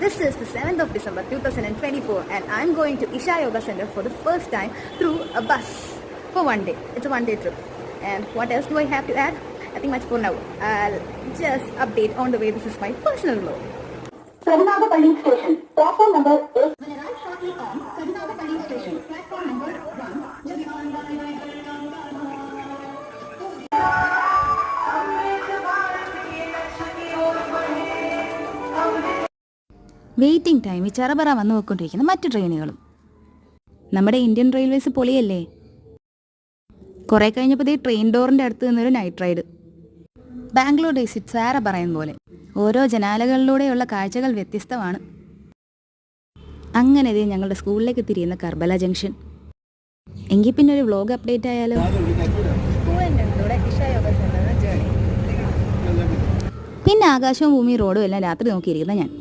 This is the 7th of December 2024 and I'm going to Isha Yoga Center for the first time through a bus for one day. It's a one-day trip. And what else do I have to add? Nothing much for now. I'll just update on the way. This is my personal vlog. Kadinagapalli Station, platform number 8. Will arrive shortly on Kadinagapalli Station, platform number 1. Waiting ടൈമിൽ ചറപറ വന്നു പോയിക്കൊണ്ടിരിക്കുന്ന മറ്റു ട്രെയിനുകളും. നമ്മുടെ Indian railways പൊളിയല്ലേ. കുറേ കഴിഞ്ഞപ്പോൾ ഈ ട്രെയിൻ ഡോറിൻ്റെ അടുത്ത് നിന്നൊരു നൈറ്റ് റൈഡ്. ബാംഗ്ലൂർ ഡേയ്സ് ഇറ്റ് സാറ പറയുന്ന പോലെ ഓരോ ജനാലകളിലൂടെയുള്ള കാഴ്ചകൾ വ്യത്യസ്തമാണ്. അങ്ങനെ ഞങ്ങളുടെ സ്കൂളിലേക്ക് തിരിയുന്ന കർബല ജംഗ്ഷൻ. എങ്കിൽ പിന്നെ ഒരു വ്ലോഗ് അപ്ഡേറ്റ് ആയാലോ. സ്കൂളിൻ്റെ അടുത്തൂടെ ഇഷ യോഗ സെന്ററിന് ജേർണി. പിന്നെ ആകാശവും ഭൂമിയും റോഡും എല്ലാം രാത്രി നോക്കിയിരിക്കുന്ന ഞാൻ.